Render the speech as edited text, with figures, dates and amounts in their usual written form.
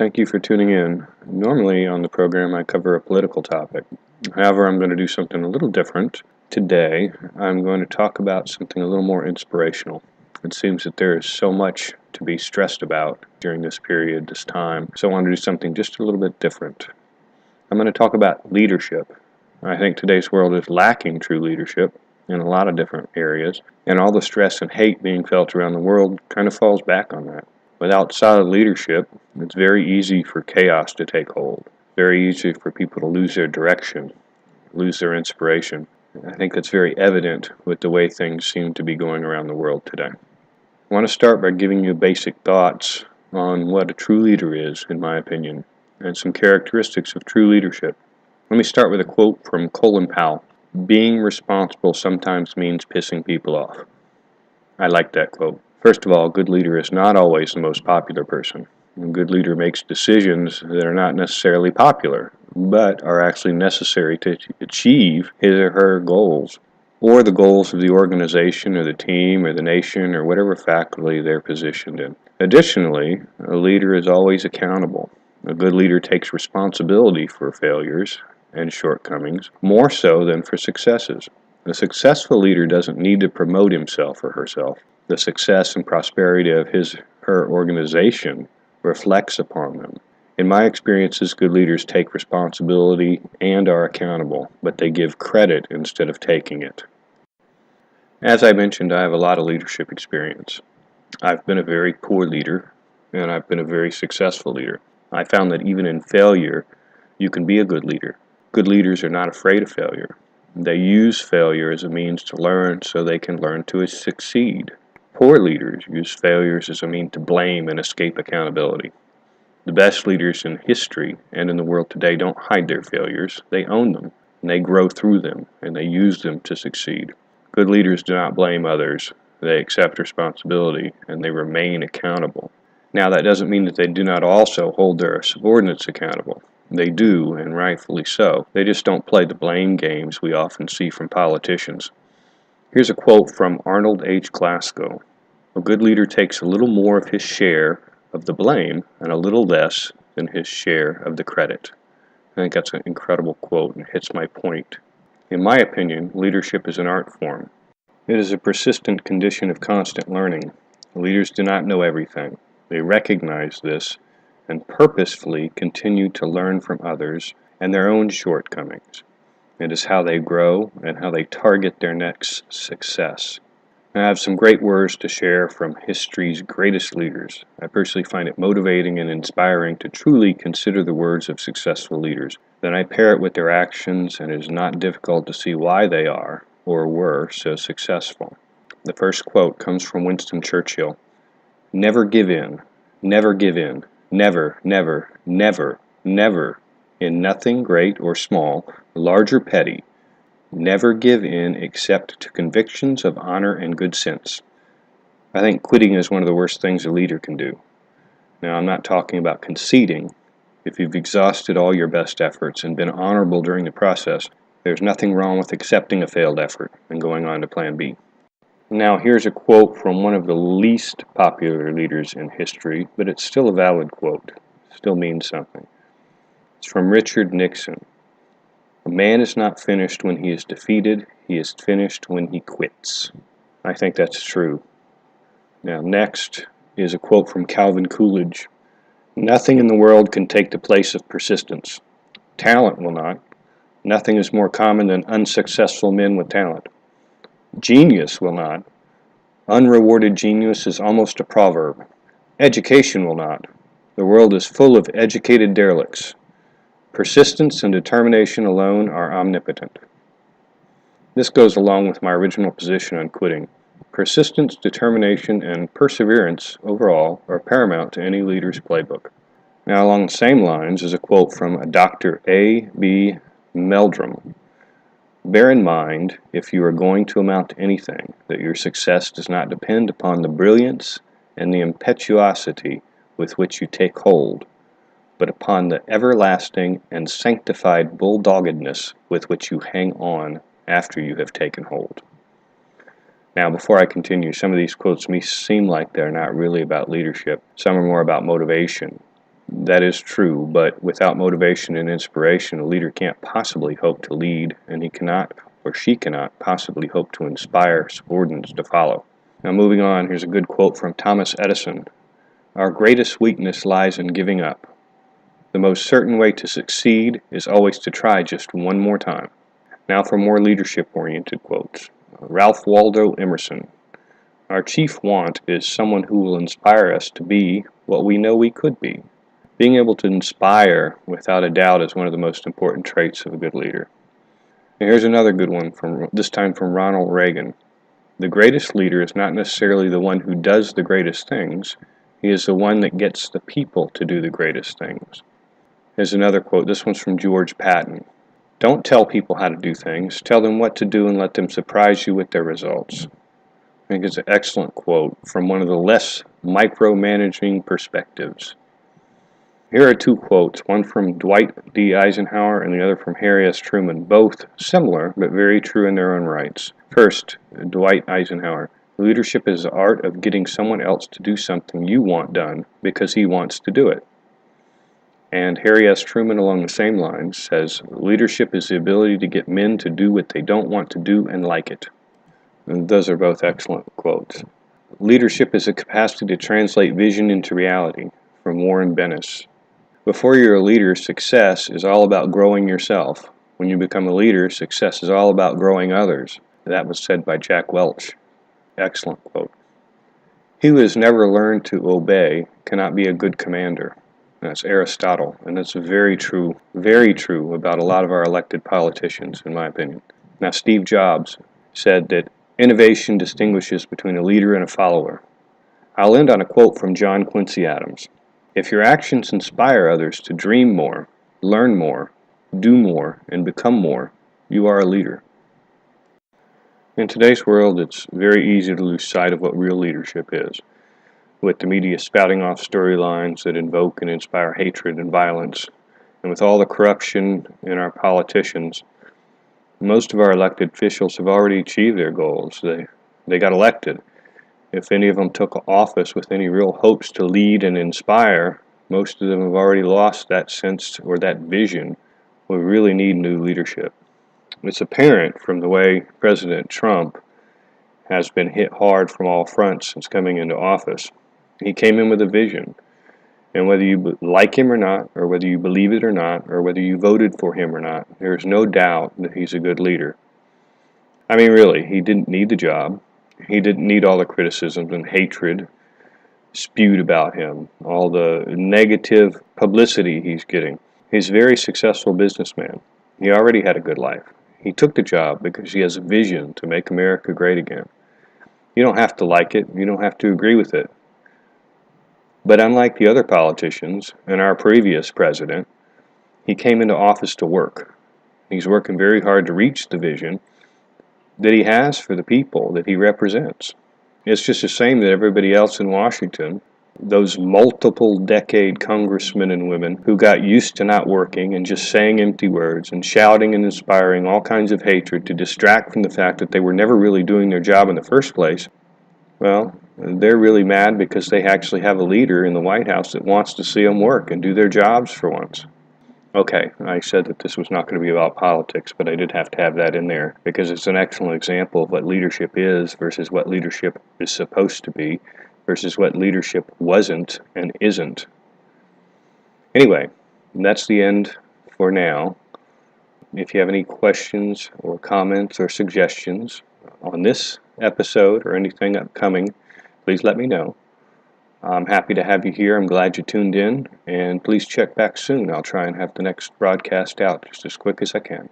thank you for tuning in. Normally on the program I cover a political topic. However, I'm going to do something a little different. Today, I'm going to talk about something a little more inspirational. It seems that there is so much to be stressed about during this period, this time, so I want to do something just a little bit different. I'm going to talk about leadership. I think today's world is lacking true leadership in a lot of different areas, and all the stress and hate being felt around the world kind of falls back on that. Without solid leadership, it's very easy for chaos to take hold. Very easy for people to lose their direction, lose their inspiration. I think that's very evident with the way things seem to be going around the world today. I want to start by giving you basic thoughts on what a true leader is, in my opinion, and some characteristics of true leadership. Let me start with a quote from Colin Powell. "Being responsible sometimes means pissing people off." I like that quote. First of all, a good leader is not always the most popular person. A good leader makes decisions that are not necessarily popular, but are actually necessary to achieve his or her goals, or the goals of the organization or the team or the nation or whatever faculty they're positioned in. Additionally, a leader is always accountable. A good leader takes responsibility for failures and shortcomings, more so than for successes. A successful leader doesn't need to promote himself or herself. The success and prosperity of her organization reflects upon them. In my experiences, good leaders take responsibility and are accountable, but they give credit instead of taking it. As I mentioned, I have a lot of leadership experience. I've been a very poor leader, and I've been a very successful leader. I found that even in failure, you can be a good leader. Good leaders are not afraid of failure. They use failure as a means to learn so they can learn to succeed. Poor leaders use failures as a means to blame and escape accountability. The best leaders in history and in the world today don't hide their failures. They own them, and they grow through them, and they use them to succeed. Good leaders do not blame others. They accept responsibility, and they remain accountable. Now, that doesn't mean that they do not also hold their subordinates accountable. They do, and rightfully so. They just don't play the blame games we often see from politicians. Here's a quote from Arnold H. Glasgow. "A good leader takes a little more of his share of the blame and a little less than his share of the credit." I think that's an incredible quote and hits my point. In my opinion, leadership is an art form. It is a persistent condition of constant learning. Leaders do not know everything. They recognize this and purposefully continue to learn from others and their own shortcomings. It is how they grow and how they target their next success. I have some great words to share from history's greatest leaders. I personally find it motivating and inspiring to truly consider the words of successful leaders. Then I pair it with their actions, and it is not difficult to see why they are, or were, so successful. The first quote comes from Winston Churchill. "Never give in. Never give in. Never, never, never, never. In nothing great or small, large or petty. Never give in except to convictions of honor and good sense." I think quitting is one of the worst things a leader can do. Now, I'm not talking about conceding. If you've exhausted all your best efforts and been honorable during the process, there's nothing wrong with accepting a failed effort and going on to plan B. Now, here's a quote from one of the least popular leaders in history, but it's still a valid quote. It still means something. It's from Richard Nixon. "A man is not finished when he is defeated. He is finished when he quits." I think that's true. Now, next is a quote from Calvin Coolidge. "Nothing in the world can take the place of persistence. Talent will not. Nothing is more common than unsuccessful men with talent. Genius will not. Unrewarded genius is almost a proverb. Education will not. The world is full of educated derelicts. Persistence and determination alone are omnipotent." This goes along with my original position on quitting. Persistence, determination, and perseverance overall are paramount to any leader's playbook. Now, along the same lines is a quote from Dr. A. B. Meldrum. "Bear in mind, if you are going to amount to anything, that your success does not depend upon the brilliance and the impetuosity with which you take hold, but upon the everlasting and sanctified bulldoggedness with which you hang on after you have taken hold." Now, before I continue, some of these quotes may seem like they're not really about leadership. Some are more about motivation. That is true, but without motivation and inspiration, a leader can't possibly hope to lead, and he cannot or she cannot possibly hope to inspire subordinates to follow. Now, moving on, here's a good quote from Thomas Edison. Our greatest weakness lies in giving up. The most certain way to succeed is always to try just one more time. Now for more leadership-oriented quotes. Ralph Waldo Emerson. Our chief want is someone who will inspire us to be what we know we could be. Being able to inspire without a doubt is one of the most important traits of a good leader. And here's another good one, this time from Ronald Reagan. The greatest leader is not necessarily the one who does the greatest things. He is the one that gets the people to do the greatest things. Here's another quote. This one's from George Patton. Don't tell people how to do things. Tell them what to do and let them surprise you with their results. I think it's an excellent quote from one of the less micromanaging perspectives. Here are two quotes, one from Dwight D. Eisenhower and the other from Harry S. Truman, both similar but very true in their own rights. First, Dwight Eisenhower. Leadership is the art of getting someone else to do something you want done because he wants to do it. And Harry S. Truman, along the same lines, says, leadership is the ability to get men to do what they don't want to do and like it. And those are both excellent quotes. Leadership is a capacity to translate vision into reality, from Warren Bennis. Before you're a leader, success is all about growing yourself. When you become a leader, success is all about growing others. That was said by Jack Welch. Excellent quote. He who has never learned to obey cannot be a good commander. That's Aristotle, and that's very true about a lot of our elected politicians, in my opinion. Now, Steve Jobs said that innovation distinguishes between a leader and a follower. I'll end on a quote from John Quincy Adams. If your actions inspire others to dream more, learn more, do more, and become more, you are a leader. In today's world, it's very easy to lose sight of what real leadership is, with the media spouting off storylines that invoke and inspire hatred and violence, and with all the corruption in our politicians. Most of our elected officials have already achieved their goals. They got elected. If any of them took office with any real hopes to lead and inspire, most of them have already lost that sense or that vision. We really need new leadership. It's apparent from the way President Trump has been hit hard from all fronts since coming into office. He came in with a vision, and whether you like him or not, or whether you believe it or not, or whether you voted for him or not, there's no doubt that he's a good leader. I mean, really, he didn't need the job. He didn't need all the criticisms and hatred spewed about him, all the negative publicity he's getting. He's a very successful businessman. He already had a good life. He took the job because he has a vision to make America great again. You don't have to like it. You don't have to agree with it. But unlike the other politicians and our previous president, he came into office to work. He's working very hard to reach the vision that he has for the people that he represents. It's just the same that everybody else in Washington, those multiple decade congressmen and women who got used to not working and just saying empty words and shouting and inspiring all kinds of hatred to distract from the fact that they were never really doing their job in the first place. Well, they're really mad because they actually have a leader in the White House that wants to see them work and do their jobs for once. Okay, I said that this was not going to be about politics, but I did have to have that in there because it's an excellent example of what leadership is versus what leadership is supposed to be versus what leadership wasn't and isn't. Anyway, that's the end for now. If you have any questions or comments or suggestions on this episode or anything upcoming, please let me know. I'm happy to have you here. I'm glad you tuned in, and please check back soon. I'll try and have the next broadcast out just as quick as I can.